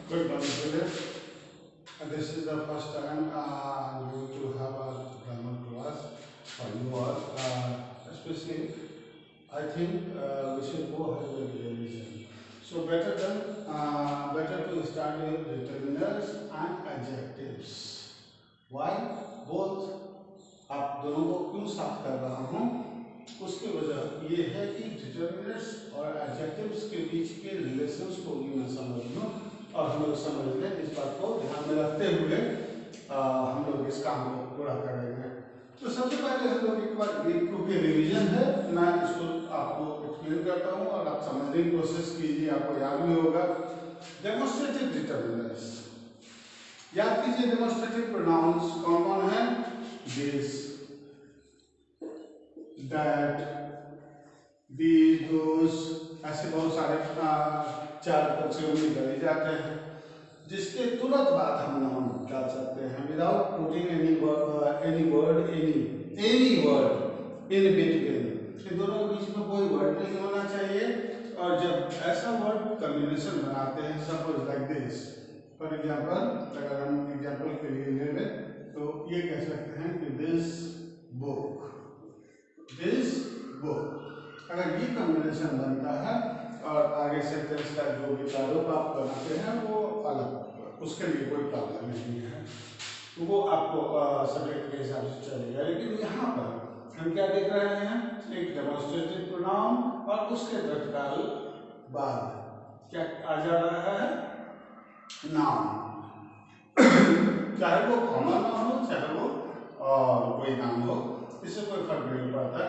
Good morning, students. This is the first time I'm going to have a grammar class for you all. Especially, I think we should go ahead with the revision. So better to start with determiners and adjectives. Why? Both आप दोनों को क्यों साथ कर रहा हूँ? उसकी वजह ये है कि डिटर्मिनर्स और एडजेक्टिव्स के बीच के रिलेशंस को भी मैं समझ लूँ और हम लोग समझ लें। इस बात को ध्यान में रखते हुए हम लोग इस काम को पूरा करेंगे। तो सबसे पहले हम लोग एक बार क्योंकि रिवीजन है, मैं इसको आपको एक्सप्लेन करता हूँ और आप समझने की कोशिश कीजिए, आपको याद भी होगा। डेमोन्स्ट्रेटिव डिटर्मिनर्स याद कीजिए। डेमोन्स्ट्रेटिव प्रोनाउंस कौन कौन है? दिस, दैट, these, those, ऐसे बहुत सारे चार पक्षों में डाले जाते हैं जिसके तुरंत बाद हम नाउन डाल सकते हैं without putting any word any word in between. इन दोनों के बीच में कोई वर्ड नहीं होना चाहिए। और जब ऐसा वर्ड कॉम्बिनेशन बनाते हैं, suppose like this, for example, अगर हम एग्जांपल के लिए ले लें तो ये कह सकते हैं कि दिस बुक, अगर ये कॉम्बिनेशन बनता है और आगे सेंटेंस का जो भी प्रारूप आप बनाते हैं वो अलग, उसके लिए कोई प्रॉब्लम नहीं है, तो वो आपको सब्जेक्ट के हिसाब से चलेगा। लेकिन यहाँ पर हम क्या देख रहे हैं? एक डेमोन्स्ट्रेटिव प्रोनाउन और उसके तत्काल बाद क्या आ जा रहा है? नाउन। चाहे वो कॉमन नाउन हो, चाहे वो और कोई नाम हो, इससे कोई फर्क नहीं पड़ता।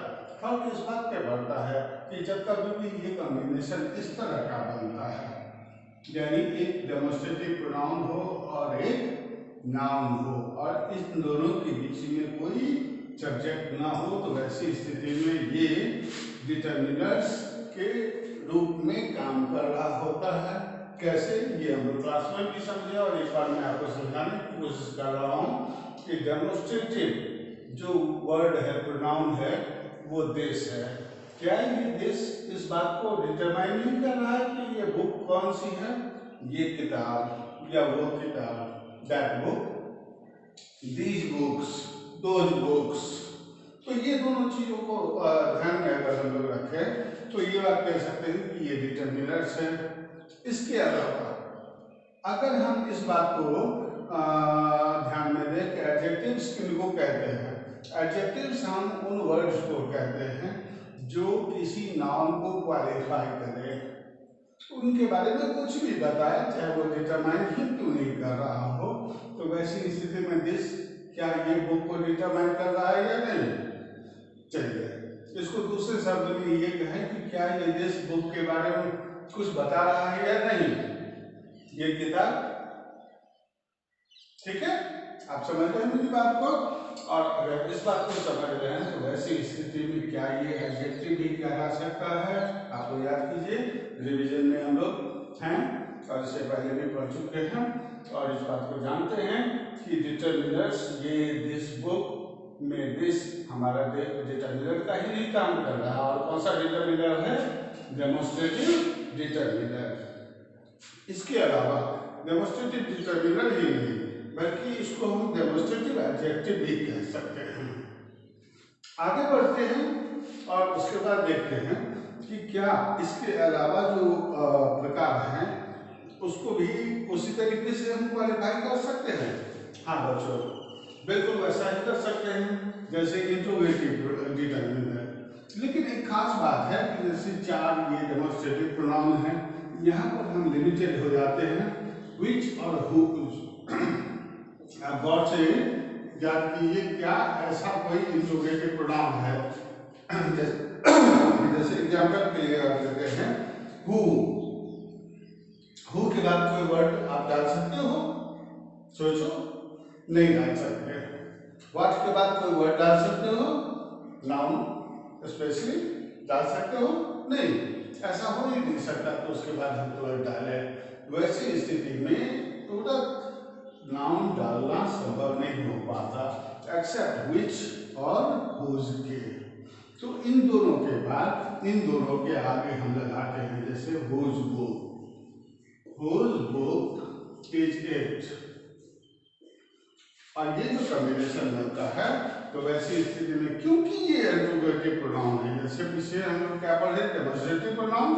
फर्क इस बात पे पड़ता है कि जब कभी भी ये कॉम्बिनेशन इस तरह का बनता है, यानी एक डेमोन्स्ट्रेटिव प्रोनाउन हो और एक नाउन हो और इन दोनों के बीच में कोई सब्जेक्ट ना हो, तो वैसी स्थिति में ये डिटर्मिनर्स के रूप में काम कर रहा होता है। कैसे, ये हम लोग क्लास में भी समझे और एक बार मैं आपको समझाने की कोशिश कर रहा हूँ कि डेमोन्स्ट्रेटिव जो वर्ड है, प्रोनाउन है, वो दिस है। क्या ये दिस इस बात को डिटरमाइन नहीं कर रहा है कि ये बुक कौन सी है? ये किताब या वो किताब, that book, these books, those books. तो ये दोनों चीजों को ध्यान में अगर हम लोग रखें तो ये बात कह सकते हैं कि ये डिटर्मिनर्स है। इसके अलावा अगर हम इस बात को ध्यान में दें कि एडजेक्टिव्स किनको कहते हैं? एडजेक्टिव्स हम उन वर्ड्स को कहते हैं जो किसी नाउन को क्वालिफाई करें, उनके बारे में कुछ भी बताए, चाहे वो डिटरमाइन ही क्यों नहीं कर रहा हो। तो वैसी स्थिति में दिस, क्या ये बुक को डिटरमाइन कर रहा है या नहीं? चलिए इसको दूसरे शब्द में ये कहें कि क्या ये दिस बुक के बारे में कुछ बता रहा है या नहीं? ये किताब, ठीक है, आप समझ रहे हैं मेरी बात को। और अगर इस बात को समझ रहे हैं तो वैसी स्थिति में क्या ये एडजेक्टिव भी क्या आ सकता है? आपको याद कीजिए, रिवीजन में हम लोग हैं और इससे पहले भी पढ़ चुके हैं और इस बात को जानते हैं कि डिटर्मिनर्स, ये दिस बुक में दिस हमारा डिटर्मिनर का ही नहीं काम कर रहा। और कौन सा डिटर्मिनर है? Demonstrative determiner. इसके अलावा डेमोन्स्ट्रेटिव डिटर्मिनर ही नहीं बल्कि इसको हम डेमोन्स्ट्रेटिव एडजेक्टिव भी कह सकते हैं। आगे बढ़ते हैं और उसके बाद देखते हैं कि क्या इसके अलावा जो प्रकार हैं उसको भी उसी तरीके से हम क्वालिफाई कर सकते हैं। हाँ बच्चों, बिल्कुल वैसा ही कर सकते हैं जैसे इंट्रोगेटिव डिटर्मिनर। लेकिन एक खास बात है कि जैसे चार ये डेमोन्स्ट्रेटिव प्रोनाउन है, यहाँ पर हम लिमिटेड हो जाते हैं विच और हुज। गौर से याद कीजिए, क्या ऐसा कोई इंट्रोगेटिव प्रोनाउन है? जैसे एग्जांपल के लिए आप लेते हैं हु के बाद कोई वर्ड आप डाल सकते हो? सोचो, नहीं डाल सकते। व्हाट के बाद कोई वर्ड डाल सकते हो? नाउन स्पेशली डाल सकते हो? नहीं, ऐसा हो ही नहीं सकता तो उसके बाद हम वर्ड डाले। वैसी स्थिति में टोटल नाउन डालना संभव नहीं हो पाता एक्सेप्ट विच और हुज के। तो इन दोनों के बाद, इन दोनों के आगे हम लगाते हैं जैसे हुज बुक इज 8। और ये जो कॉम्बिनेशन बनता है, तो वैसी स्थिति में क्योंकि ये इंट्रोगेटिव प्रोनाउन है, जैसे पीछे हम लोग क्या पढ़े डेमोस्ट्रेटिव प्रोनाउन,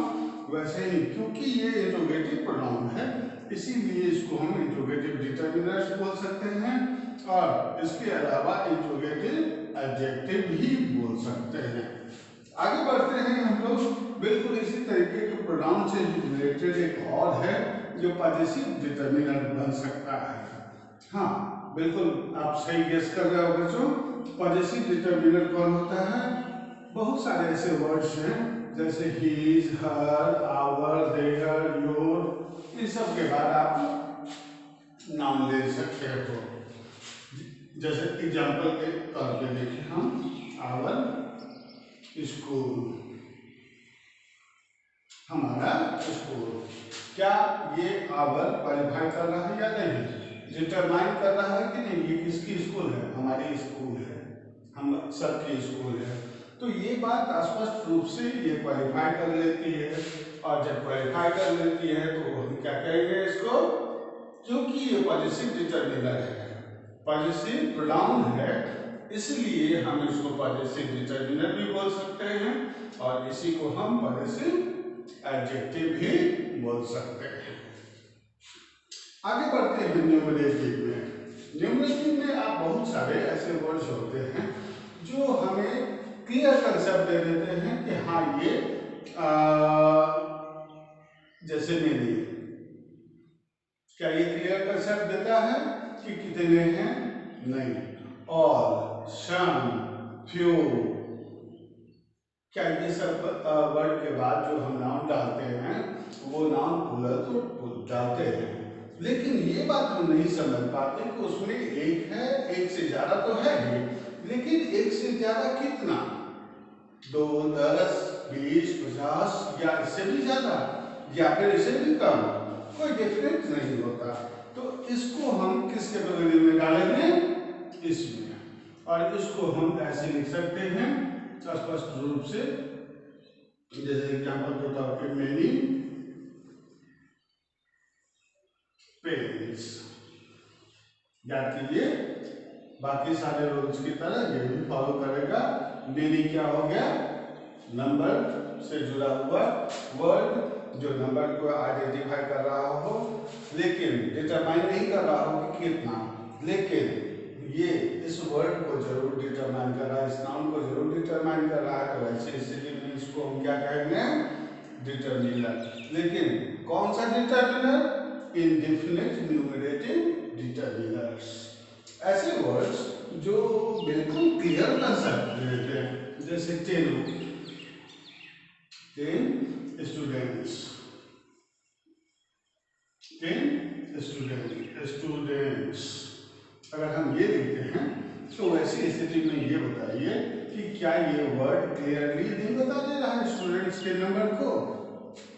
वैसे ही क्योंकि ये इंट्रोगेटिव प्रोनाउन है, इसीलिए इसको हम इंट्रोगेटिव डिटरमिनर्स बोल सकते हैं, और इसके अलावा इंट्रोगेटिव एडजेक्टिव भी बोल सकते हैं। आगे बढ़ते हैं हम लोग। बिल्कुल इसी तरीके के प्रोनाउन से रिलेटेड एक और है जो पॉजिटिव डिटरमिनर बन सकता है। हाँ, बिल्कुल आप सही गेस कर रहे हो बच्चों। पॉजिटिव डिटरमिनर कौन होता है? बहुत सारे ऐसे वर्ड्स हैं जैसे his, her, our, their, your, इन सब के बाद आप नाम ले सकते हो। जैसे एग्जाम्पल के तौर पे देखिए हम आवर स्कूल, हमारा स्कूल। क्या ये आवर क्वालिफाई कर रहा है या नहीं, डिटरमाइन कर रहा है कि नहीं, ये किसकी स्कूल है? हमारी स्कूल है, हम सबकी स्कूल है। तो ये बात स्पष्ट रूप से ये क्वालिफाई कर लेती है, और जब क्वालिफाई कर लेती है तो हम क्या कहेंगे इसको? क्योंकि ये पॉजिटिव डिटरमिनर है, पॉजिटिव प्रोनाउन है, इसलिए हम इसको पॉजिटिव डिटरमिनर भी बोल सकते हैं, और इसी को हम पॉजिटिव एडजेक्टिव भी बोल सकते हैं। आगे बढ़ते हैं न्यूमरेटिव में। न्यूमरेटिव में आप बहुत सारे ऐसे वर्ड्स होते हैं जो हमें क्लियर कंसेप्ट दे देते हैं कि हाँ ये जैसे मेरी, क्या ये क्लियर कंसेप्ट देता है कि कितने हैं? नहीं। ऑल, सम, फ्यू, क्या ये सब वर्ड के बाद जो हम नाउन डालते हैं वो नाउन प्लूरल तो डालते हैं, लेकिन ये बात हम नहीं समझ पाते कि उसमें एक है, एक से ज्यादा तो है ही, लेकिन एक से ज्यादा कितना? 2, 10, 20, 50 या इससे भी ज्यादा, या फिर इससे भी कम, कोई डिफरेंस नहीं होता। तो इसको हम किसके बगल में डालेंगे? इसमें। और इसको हम ऐसे लिख सकते हैं स्पष्ट रूप से, जैसे एग्जाम्पल के तौर पे मेनी पेन्स। याद कीजिए, बाकी सारे रूल्स की तरह ये भी फॉलो करेगा। मेनी क्या हो गया? नंबर से जुड़ा हुआ वर्ड जो नंबर को आइडेंटिफाई कर रहा हो, लेकिन डिटरमाइन नहीं कर रहा हो कि कितना, लेकिन ये इस वर्ड को जरूर डिटरमाइन कर रहा है, इस नाउन को जरूर डिटरमाइन कर रहा है। तो ऐसे स्थिति में इसको हम क्या कहेंगे? डिटरमिनर। लेकिन कौन सा डिटरमिनर? Indefinite numerative determiners. ऐसे वर्ड्स जो बिल्कुल क्लियर कंसेप्ट देते हैं, जैसे 10 स्टूडेंट्स, 10 स्टूडेंट्स। अगर हम ये लिखते हैं तो वैसी स्थिति में ये बताइए कि क्या ये वर्ड क्लियरली नहीं बता दे रहा है स्टूडेंट्स के नंबर को?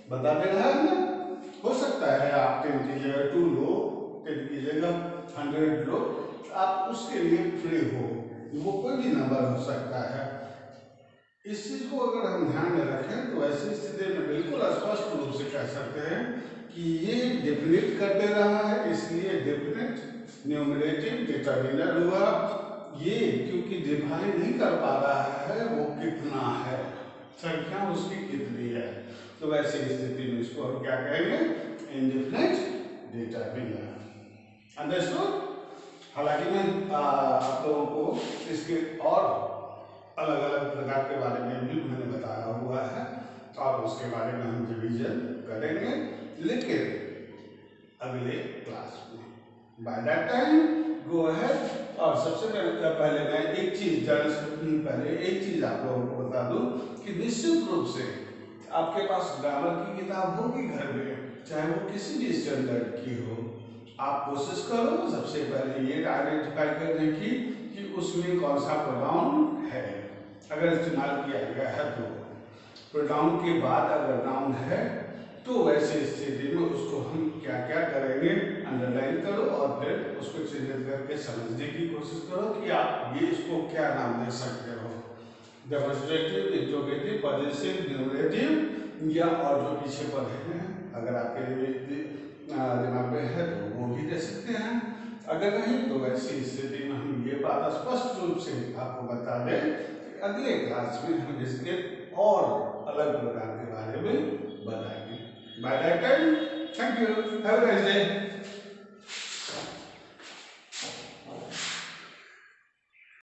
बता दे रहा है ना? हो सकता है आप 10 की जगह 2 लो, 10 की जगह 100 लो, आप उसके लिए फ्री हो, वो कोई भी नंबर हो सकता है। इस चीज को अगर हम ध्यान में रखें तो ऐसी स्थिति में बिल्कुल स्पष्ट रूप से कह सकते हैं कि ये डेफिनेट कर दे रहा है, इसलिए डेफिनेट न्यूमरेटिव डिटरमिनर हुआ। ये क्योंकि डिफाइन नहीं कर पा रहा है वो कितना है, संख्या उसकी कितनी है, तो वैसी स्थिति में इसको हम क्या कहेंगे? Indefinite determiner. अंडरस्टूड? हालांकि मैं आप लोगों को इसके और अलग अलग प्रकार के बारे में भी मैंने बताया हुआ है, और उसके बारे में हम रिवीजन करेंगे, लेकिन अगले क्लास में। By that time go ahead. और सबसे पहले मैं एक चीज पहले एक चीज आप लोगों को बता दूं कि निश्चित रूप से आपके पास ग्रामर की किताब होगी घर में, चाहे वो किसी भी स्टैंडर्ड की हो। आप कोशिश करो सबसे पहले ये आइडेंटिफाई करने की कि उसमें कौन सा प्रोनाउन है, अगर इस्तेमाल किया गया है तो। प्रोनाउन के बाद अगर नाउन है तो वैसी स्थिति में उसको हम क्या क्या करेंगे? अंडरलाइन करो और फिर उसको चिन्हित करके समझने की कोशिश करो कि आप ये इसको क्या नाम दे सकते हो। डेमोंस्ट्रेटिव, इंट्रोगेटिव, पॉजिटिव, न्यूमरेटिव, या और जो पीछे पढ़े हैं अगर आपके दिमाग में है तो वो अगर नहीं तो ऐसी स्थिति में हम ये बात स्पष्ट रूप से आपको बता दें कि अगले क्लास में हम इसके और अलग प्रकार के बारे में बताएंगे। By that time, thank you, have a nice day.